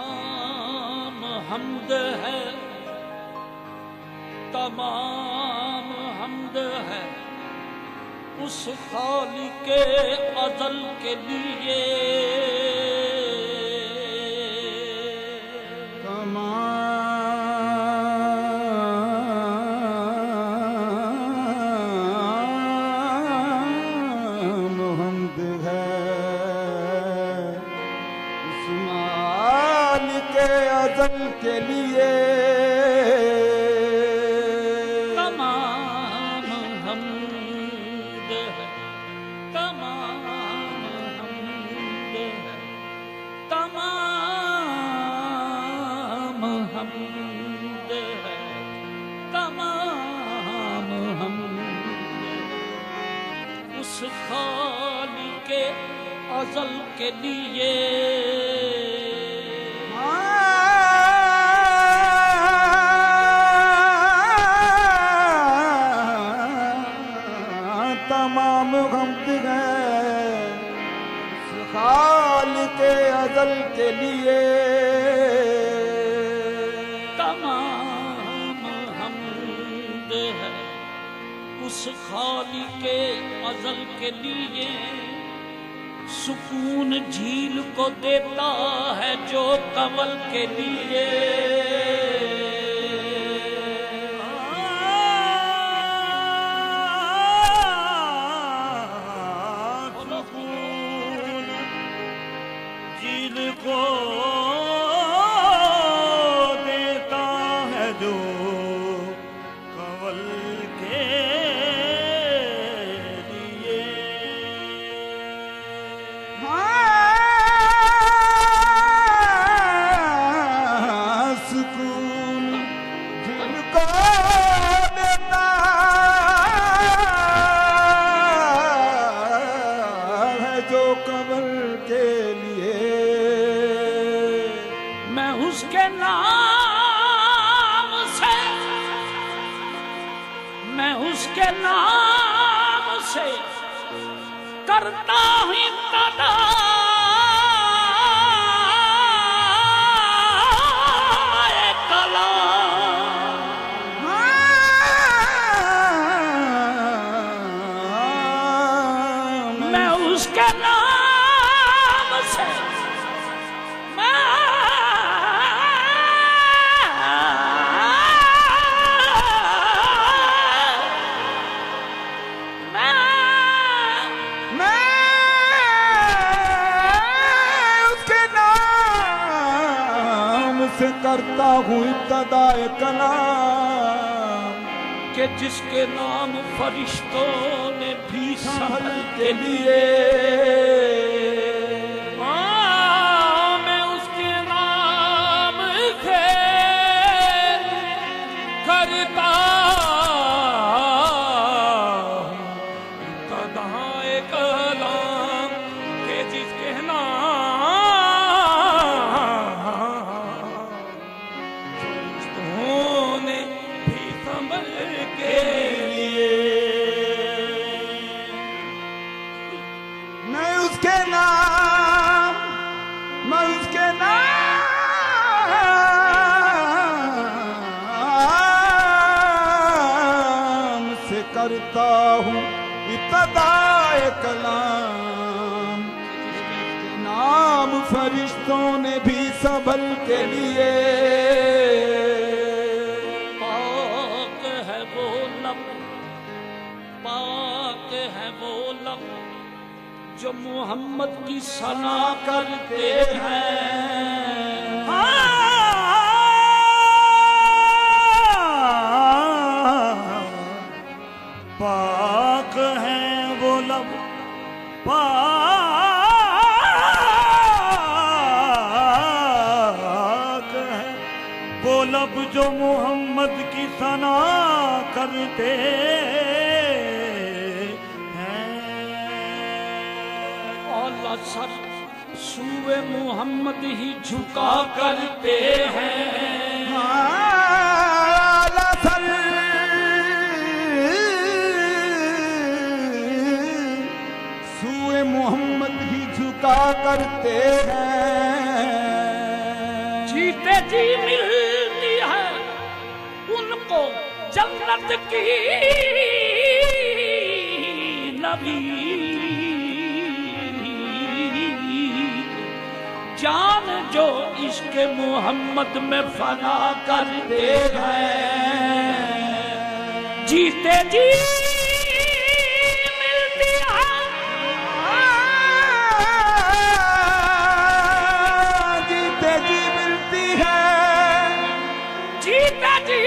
तमाम हमद है, तमाम हमद है उस खालिके अज़ल के लिए। के लिए तमाम हमद है, तमाम हमद है, तमाम हमद है, तमाम हमद उस खालिके अज़ल के लिए। तमाम हमद है उस खालिके अज़ल के लिए। तमाम हमद है उस खालिके अज़ल के लिए। सुकून झील को देता है जो कंवल के लिए। को देता है जो कंवल के लिए। हाँ सुकून जिनको देता है जो कंवल के लिए। मैं उसके नाम से, मैं उसके नाम से करता हूँ इब्तिदा। मैं उसके नाम से से करता हूँ इब्तिदाए कलाम कि जिसके नाम फरिश्तों ने भी संभल के लिए। मैं उसके नाम से करता इब्तिदाए कलाम कि जिसके नाम करता हूँ इब्तिदाए कलाम जिसके नाम फरिश्तों ने भी संभल के लिए। पाक है वो लब, पाक है वो लब जो मोहम्मद की सना करते हैं। पाक है वो लब, पाक है वो लब जो मोहम्मद की सना करते हैं। औला सर सूए मोहम्मद ही झुका करते हैं। मोहम्मद ही झुका करते हैं। जीते जी मिलती है उनको जन्नत की नबी। जान जो इश्क मोहम्मद में फना करते हैं, जीते जी मिलती है, जीते जी मिलती है, जीते जी,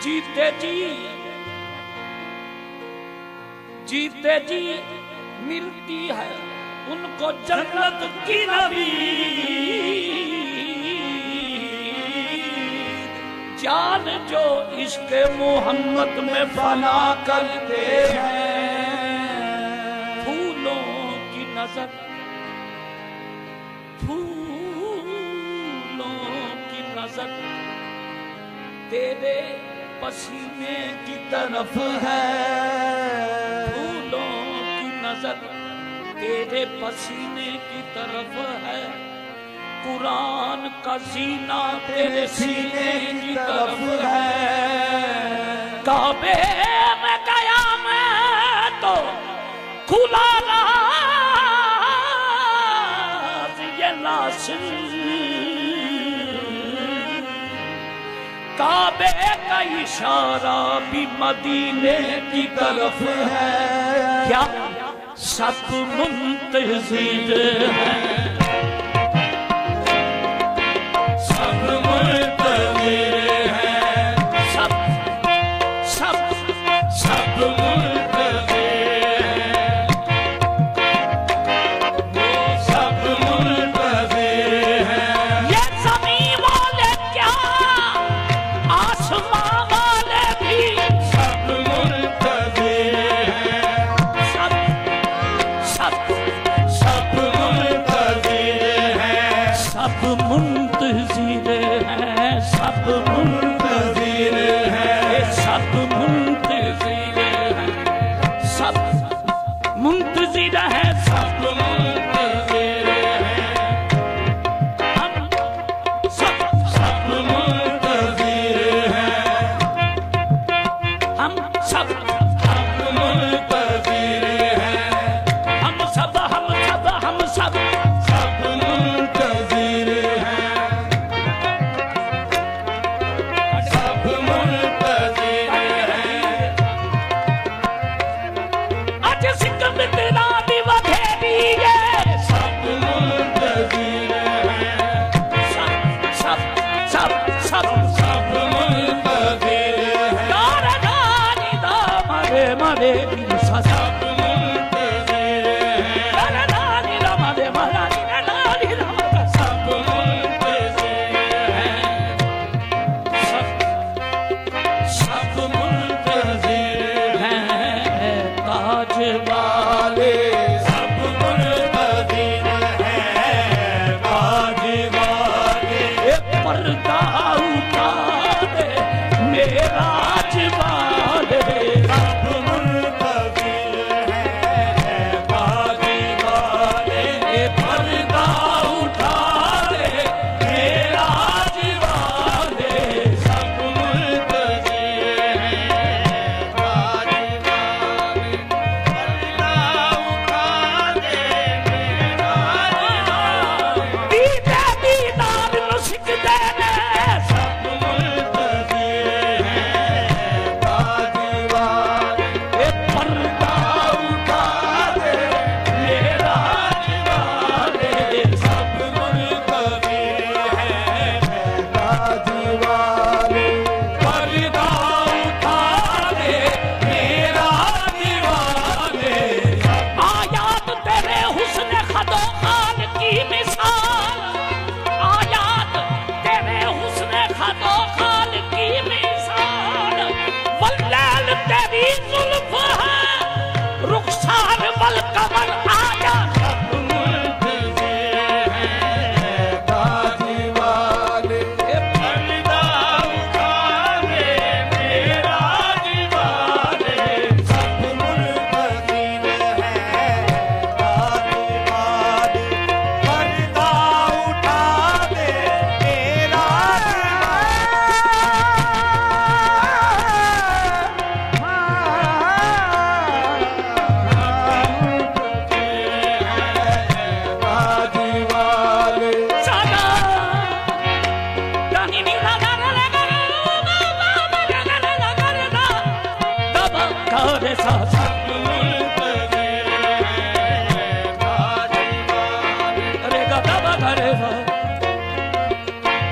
जीते जी, जीते जी मिलती है उनको जन्नत की नबी। जान जो इश्क मोहम्मद में फना करते हैं, फूलों की नजर, फूलों की नजर तेरे पसीने की तरफ है, फूलों की नजर तेरे पसीने की तरफ है, कुरान का सीना तेरे सीने की तरफ है। काबे में गया मैं तो खुला राज ये नासिर, काबे का इशारा भी मदीने की तरफ है। क्या सब मुंतज़िर है, सब मुंतज़िर है, सब सब सब मुंतज़िर है, वो सब मुंतज़िर है। ये ज़मीन वाले क्या आसमां वाले भी सब मुंतज़िर है, सब सब सब मुंतज़िर है, सब मुंतज़िर है, सब मुंतज़िर है, सब मुंतज़िर है, सब मुंतज़िर है, सब मुंतज़िर है। हम सब सब मुंतज़िर है, हम सब सब मुंतज़िर है, हम सब हम सब हम सब सब मुंतज़िर है, सब मुंतज़िर है। आज सिकंद तेरा भी वधेरी है, सब मुंतज़िर है, सब सब सब सब सब मुंतज़िर है। दारे दानी दा मरे मरे भी सब मुंतज़िर है, दारे दानी दा मरे मरानी दा दानी दा मरे सब मुंतज़िर है, सब सब मुंतज़िर है। ताज वाले सब मुंतज़िर है, ताज वाले पर्दा उठा दे मेराज वाले सब मुंतज़िर है, ताज वाले पर्दा उठा दे मेराज वाले सब मुंतज़िर है, ताज वाले पर्दा उठा दे मेराज वाले। दीदा दीदार नुस्ख देने सब मुंतज़िर है, सा सब मुंतज़िर हैं ताज वाले। रे गा गा बा गा रे सा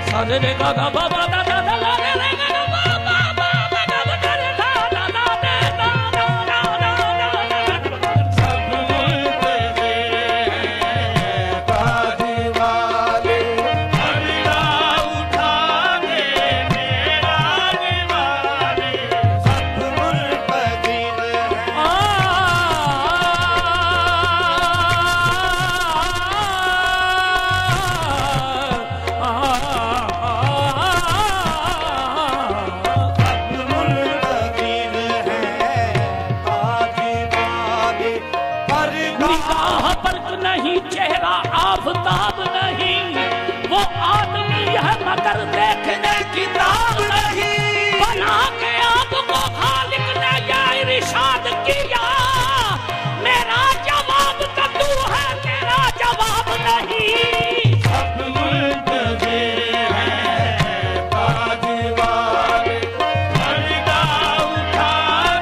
सा रे रे गा गा बा बा दा दा दा ला रे रे गा गा बा बा बा बा गा बा गा रे ला ला ला रे ला ला ला ला ला सब मुंतज़िर हैं ताज वाले। पर्दा उठा दे मेराज वाले। सब मुंतज़िर हैं। निगाह फर्क नहीं, चेहरा आफताब नहीं, वो आदमी है मगर देखने की ताब नहीं। बना के आपको खालिक ने ये इरशाद किया, मेरा जवाब तो तू है, तेरा जवाब नहीं। सब मुंतज़िर हैं ताज वाले। पर्दा उठा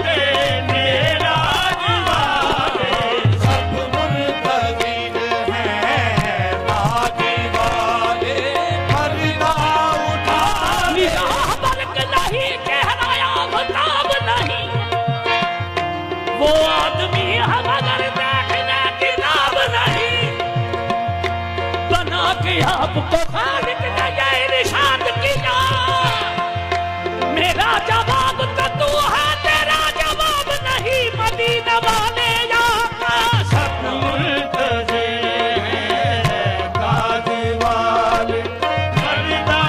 दे मेराज वाले। सब मुंतज़िर हैं ताज वाले। पर्दा उठा निगाह फर्क नहीं, चेहरा आफताब नहीं, वो आदमी है मगर देखने की ताब नहीं। बना के आपको खालिक ने ये इरशाद किया, मेरा जवाब तो तू है, तेरा जवाब नहीं। मदीना वाले आका सब मुंतज़िर हैं ताज वाले। पर्दा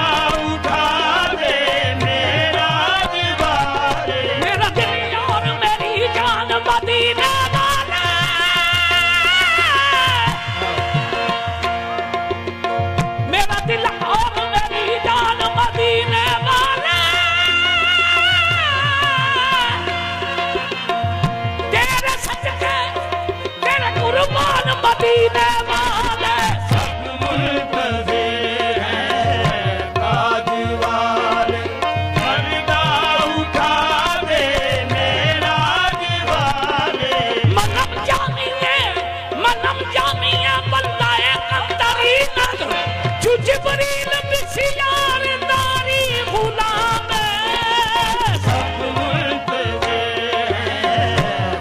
उठा दे मेराज वाले। मेरा दिल और मेरी जान मदीना वाले। मेरा दिल और मेरी जान मदीने वाले। तेरे सदके तेरे कुर्बान मदीने वाले। सब मुंतज़िर हैं ताज वाले। पर्दा उठा दे मेराज वाले। मनम जामिए बंदाए कंदरी नगर, जो जिब्रील बिसियार दारी गुलाम है। सब मुंतज़िर हैं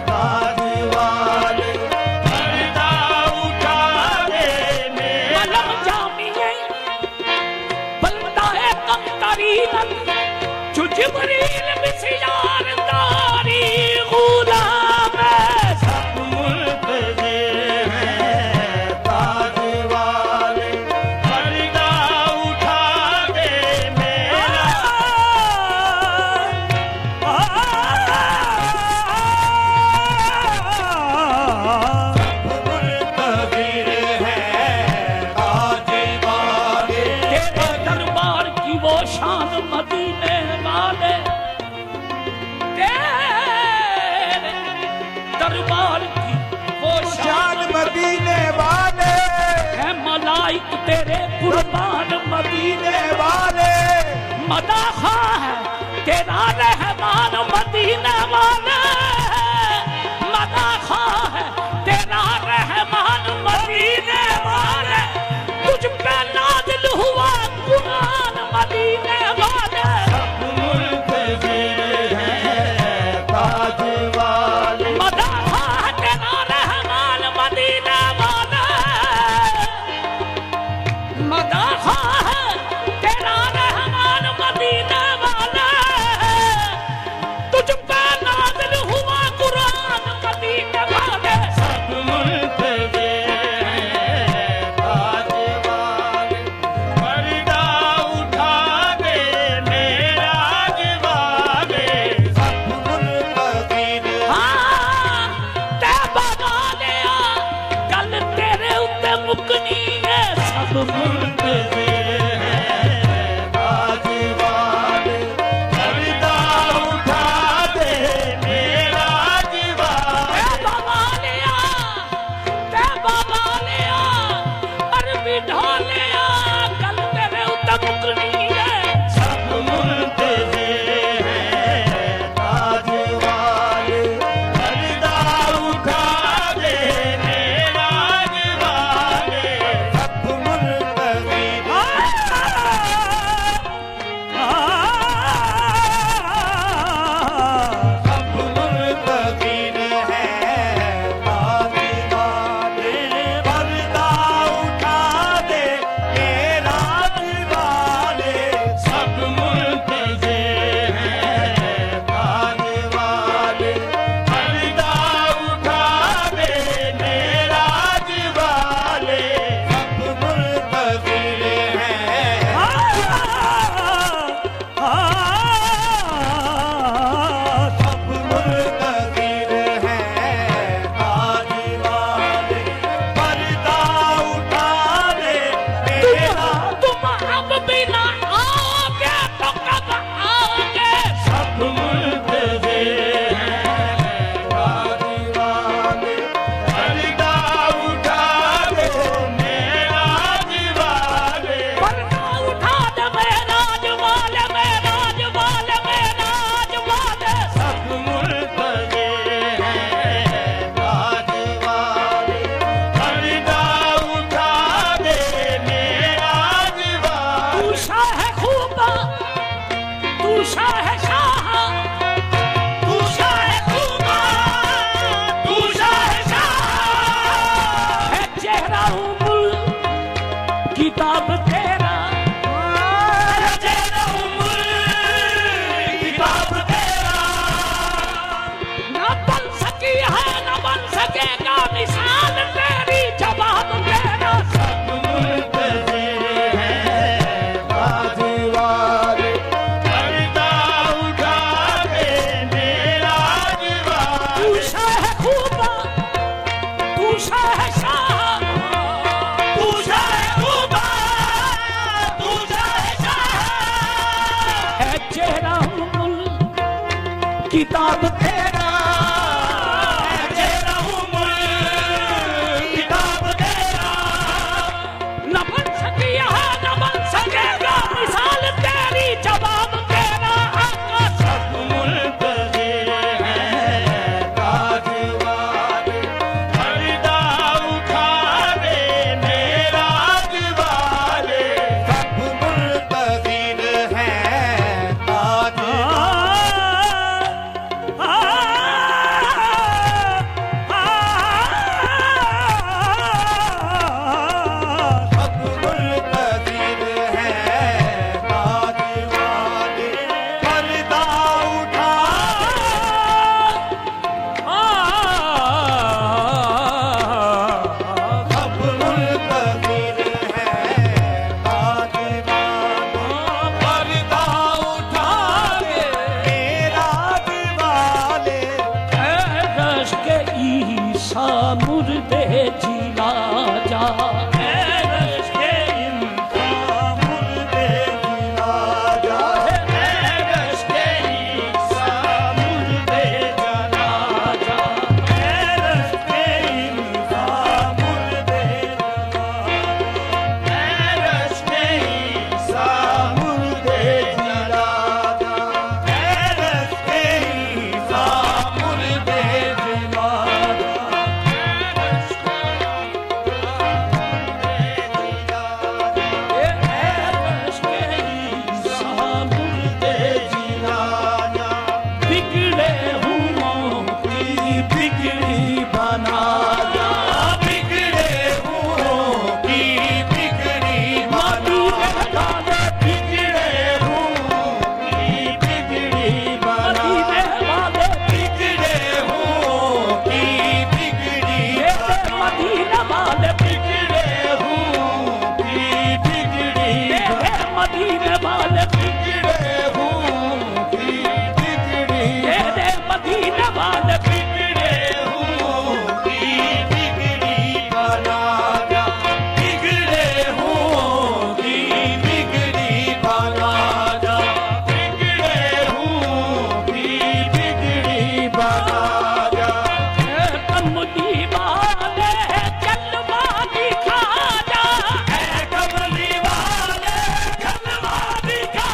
ताज वाले। पर्दा उठा दे मेरा। मनम जामिए बंदाए कंदरी नगर, जो जिब्रील बिसियार दारी गुलाम है। सब मुंतज़िर हैं ताज वाले। पर्दा उठा दे मेरा। मुंतज़िर हैं ताज वाले। तेरे दरबार की वो शान मदीने वाले। तेरे दरबार की वो शान मदीने वाले। है मलाइक तेरे कुर्बान मदीने वाले। मदाखा है तेरा रहमान मदीने वाले। मदाखा है तेरा रहमान मदीने वाले। तुझ पे नाज़िल हुआ कुरान मदीने वाले। सब मुंतज़िर हैं ताज वाले। मदाखा है तेरा रहमान मदीने वाले। मदाखा है तेरा रहमान मदीने वाले। तुझ पे नाज़िल हुआ कुरान मदीने वाले। सब मुंतज़िर हैं ताज वाले। शहंशाह, तू शाह-ए-खूबा, तू शहंशाह है। चेहरा उम्र किताब तेरा, चेहरा उम्र किताब तेरा। न बन सकी है न बन सकेगा मिसाल तेरी, जवाब तेरा। सब मुंतज़िर है बाजी वाले, पर्दा उठा के मेरा दीवार। तू शाह-ए-खूबा, तू शहंशाह, तू शाह-ए-खूबा, तू शहंशाह है। चेहरा उम्र किताब तेरा, चेहरा उम्र किताब तेरा। न बन सकी है न बन सकेगा मिसाल तेरी, जवाब तेरा। आका सब मुंतज़िर है बाजी वाले, पर्दा उठा दे मेरा दीवाले। सब मुंतज़िर हैं बाजी सब मुंतज़िर हैं बाजी वाले, पर्दा उठा सब मुंतज़िर हैं बाजी वाले, पर्दा उठा के मेरा दीवाले। के ईसा मुर्दे जिला जा, के इंसान मुर्दे जिला जा, के ईसा मुर्दे जला जा। के इंसान मुर्दे के ईसा मुर्दे जिला जा, के इंसान मुर्दे जिला बिगड़े हुओं की बिगड़ी बना जा, बिगड़े हुओं की बिगड़ी बना जा। बिगड़े हुओं की बिगड़ी बना जा, बिगड़े हुओं की बिगड़ी मदीना वाले। बिगड़े हुओं की बिगड़ी मदीने वाले। बिगड़े हुओं की बिगड़ी तेरे मदीने वाले। बिगड़े हुओं की बिगड़ी बना जा, बिगड़े हुओं की बिगड़ी बना जा। बिगड़े हुओं की बिगड़ी बना जा। कमली वाले जलवा दिखा जा, कमली वाले जलवा दिखा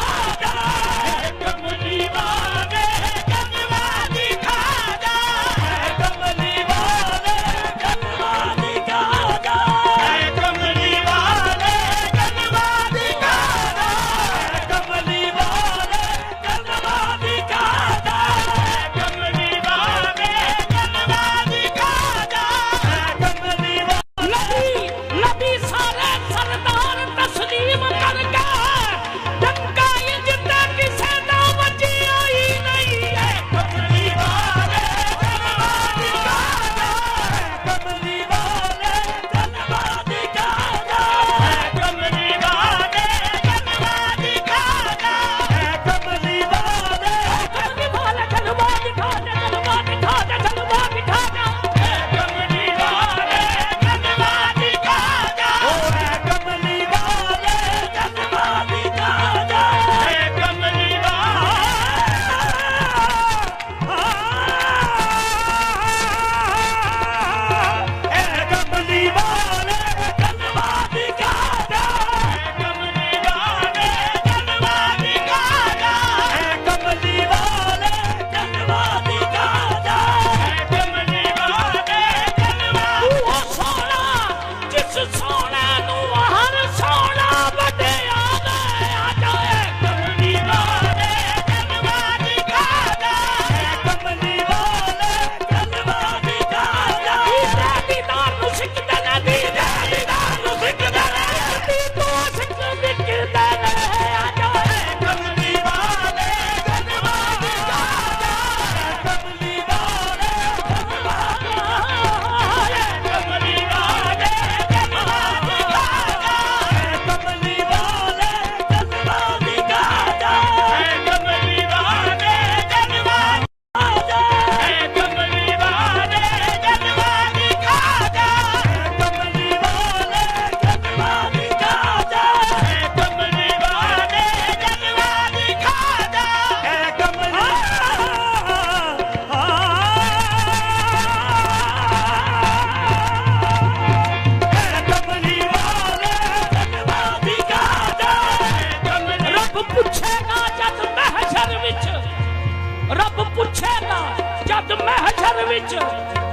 महशर विच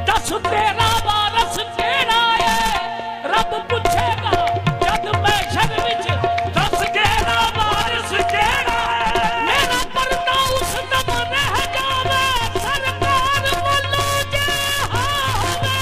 दस तेरा वारस केड़ा है रब पूछेगा जद महशर विच दस तेरा वारस केड़ा है मेरा पर्दा उस दम रह जावे सरकार बोलो जे होवे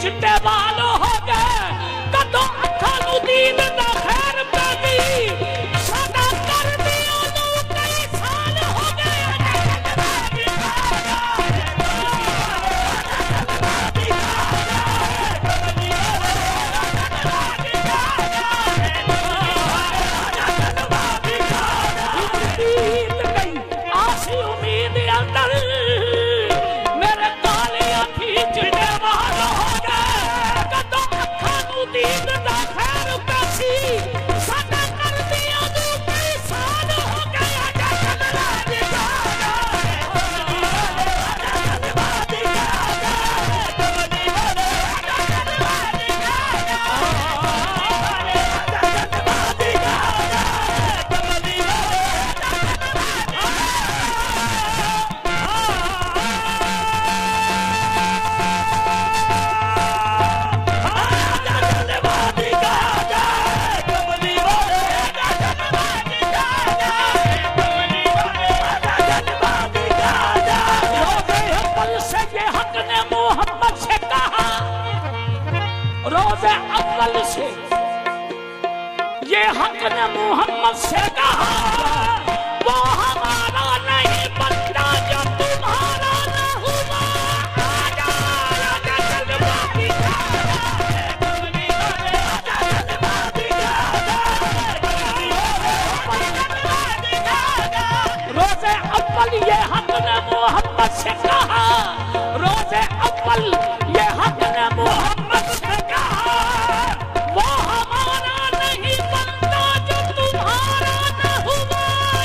चिट्टे बाल हो गए कदों अखां नूं दीन दा खैर पै गई साडा कर दियो नूं कई साल हो गए आसी उम्मीद अंदर मेरे काले अखी चिट्टे बाल दीन दा खैर पैसी साडा कर दिया तू कई साल हो गया रोज़े अव्वल से ये हक ने मोहम्मद से कहा वो हमारा नहीं बनता जो तुम्हारा न हुआ आजा आजा जलवाती रोज़े अव्वल ये हक ने मोहम्मद से कहा रोज़े अव्वल ये हक ने मोहम्मद से कहा वो हमारा नहीं बनता जो तुम्हारा न हुआ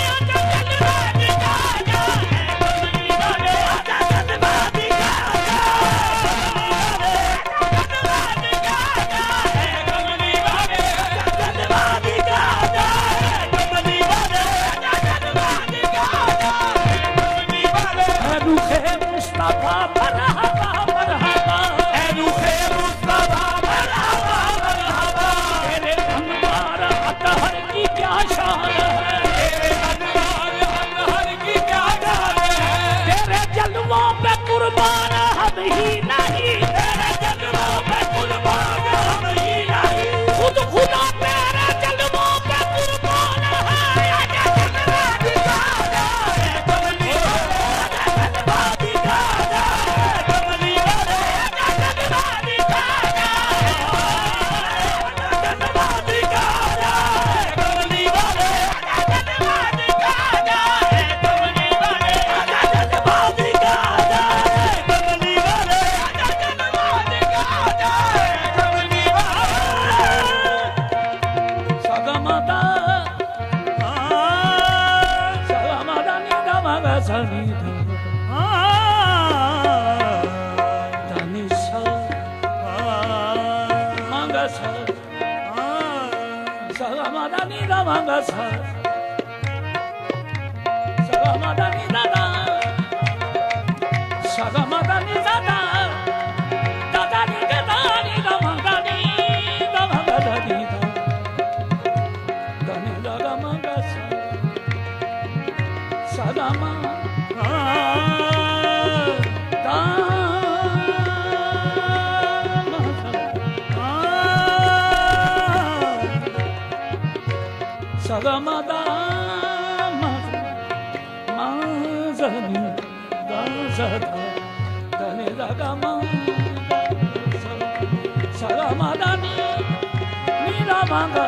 खुदा तेरे जन्मों पे कुर्बान है आजा जलवा दिखा दे कमली जलवा दिखा दे कमली आजा जलवा दिखा दे जलवा दिखा दे कमली वाले आजा जलवा दिखा दे कमली वाले आजा जलवा दिखा दे कमली वाले आजा जलवा दिखा दे कमली वाले सगमदा सगमदा निदा मगा सनिधा धनिसा मगा सा सगमदा निदा मगा सा सगमदा निदा सगमदा निदा दादा निदा निदा मगा निदा मगा निदा धनि दादा मगा सा सगमा सगमदा mazani dasada dani dagama salamadani niramanga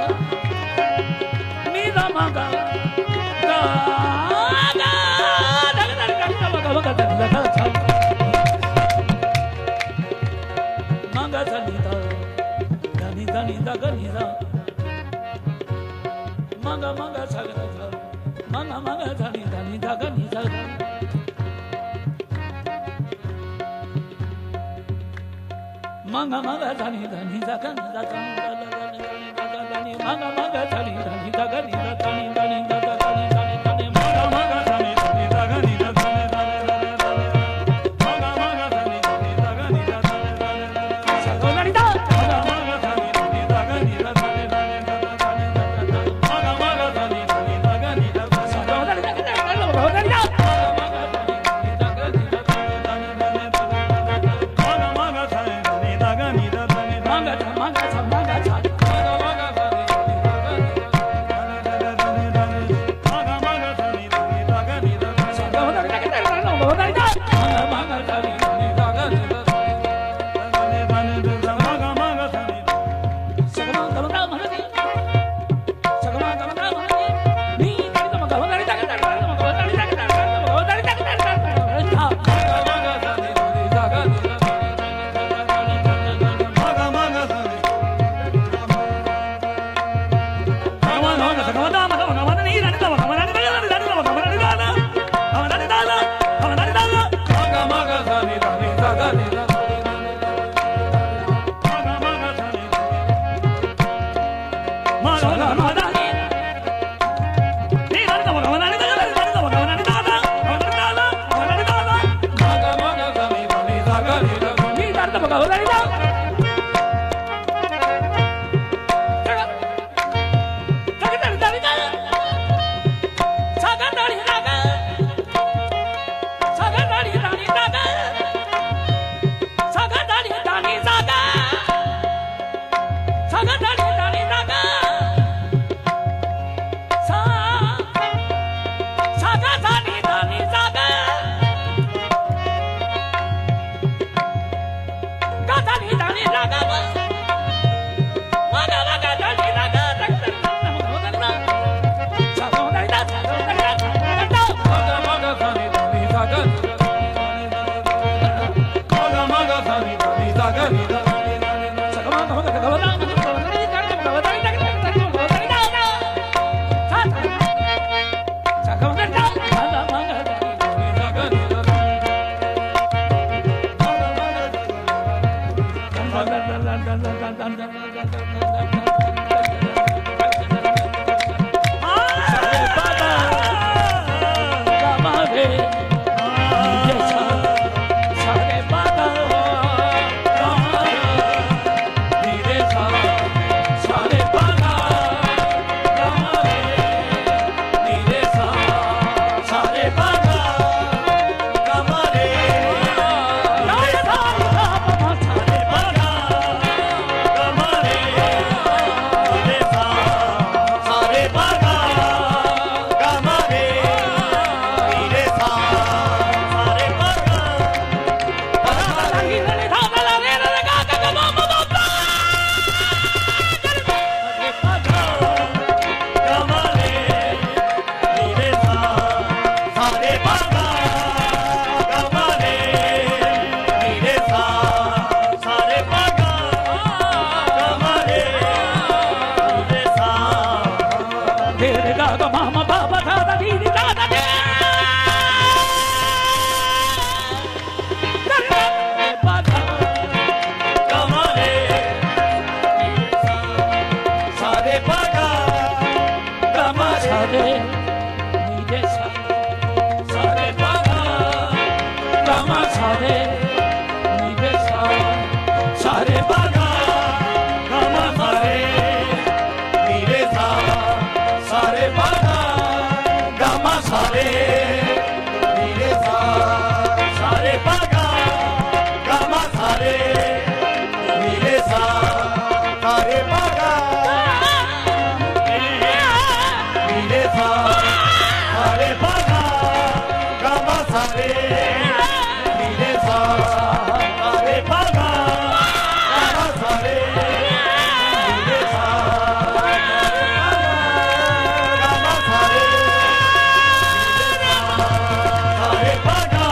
manga salida dani dani daganida manga manga salida manga manga dani dani daganida manga manga dani dani daganida manga manga dani dani daganida dani dani dani dani manga manga dani dani daganida dani manga manga dani dani daganida sagonarida manga manga dani dani daganida dani manga manga dani dani daganida sagonarida sagonarida सारे नीरे सा सारे बागा gamma सारे नीरे सा सारे बागा गामा सारे नीरे सा सारे बागा गामा सारे नीरे सा सारे बागा गामा सारे नीरे सा सारे बागा नीरे सा सारे बागा गामा सारे नीरे सा सारे बागा गामा सारे नीरे सा गामा सारे सारे बागा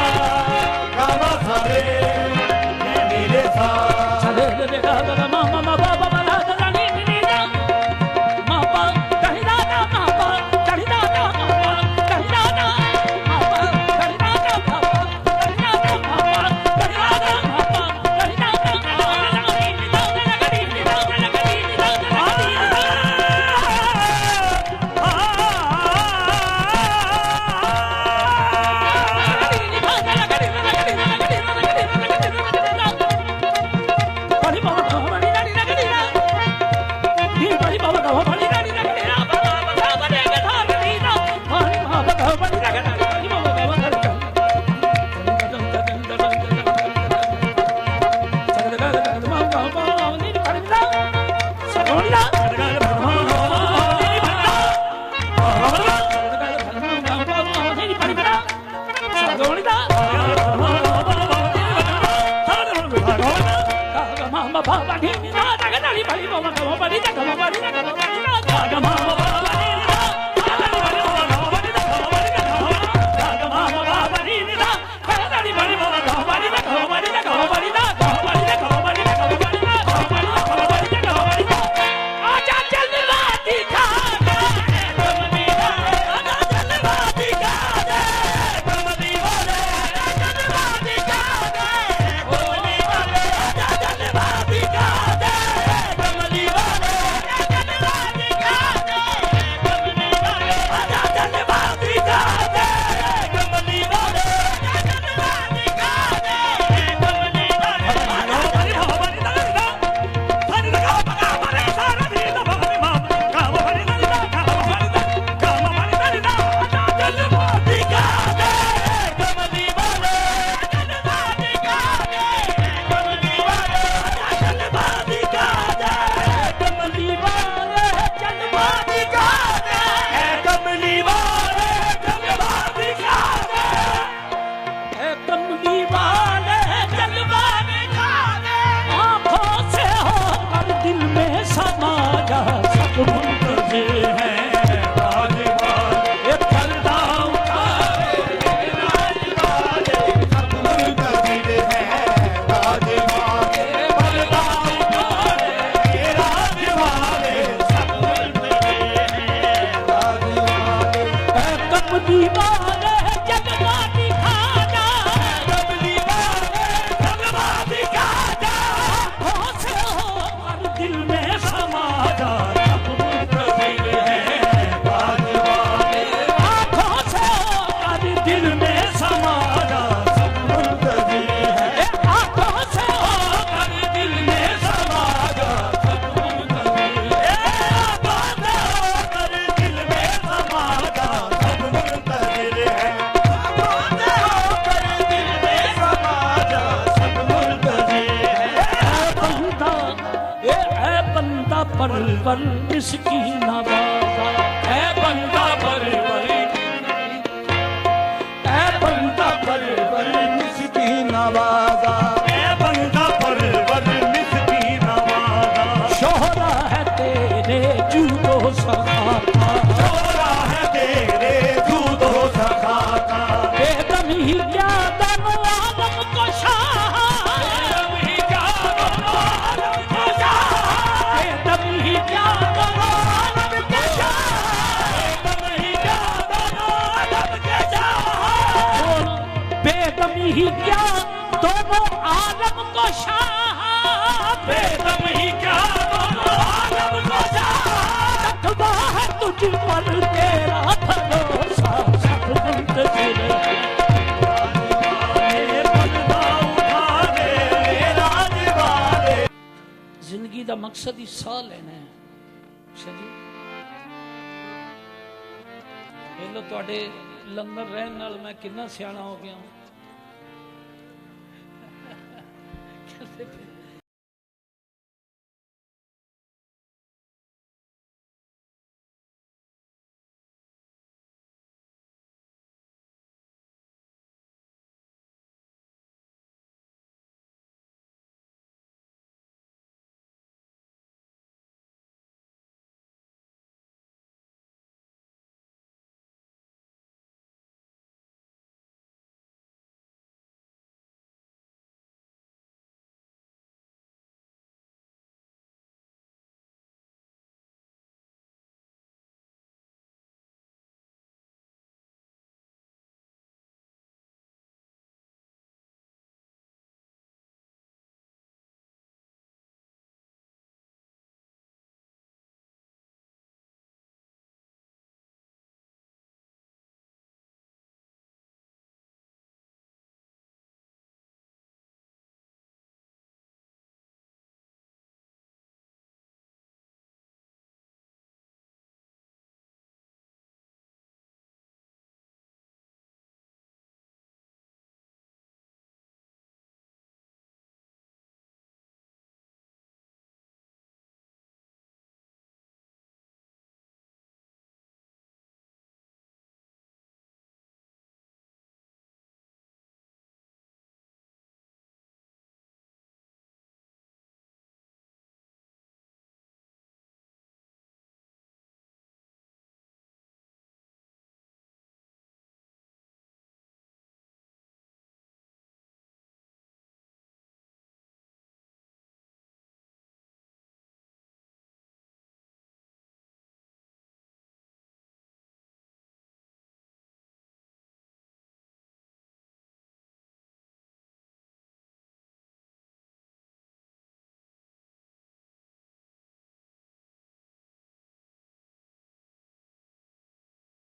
गामा सारे नीरे सा चले रे गा मा मा मा बा बा ला ला नी नी दा मा पा कहि दा दा मा पा कहि दा दा मा पा कहि दा दा मा पा कहि दा दा मा पा कहि दा दा मा पा कहि दा दा मा पा कहि दा दा मा पा ला नी नी दा ला गा नी नी दा ला गा नी नी दा ला गा नी पर इसकी नवाजा है बंदा पर बंदा पर इसकी नवाजा ए बंदा पर इसकी नवाजा शोहरा है तेरे जूदो सखाता शोहरा है तेरे जूदो सखाता बेदम ही क्या दम आलम को शाह बेदम ही क्या दम आलम को शाह बेदम ही क्या दम आलम को शाह बेदम ही क्या दम आलम के शाह बेदम ही क्या दोनों आलम को शाह बेदम ही क्या दोनों आलम को शाह तकवा है तुझ पर तेरा मेरा मकसद ही साह लेना है। अच्छा जी, लो तुहाडे लंदन रहन नाल मैं कितना सियाना हो गया।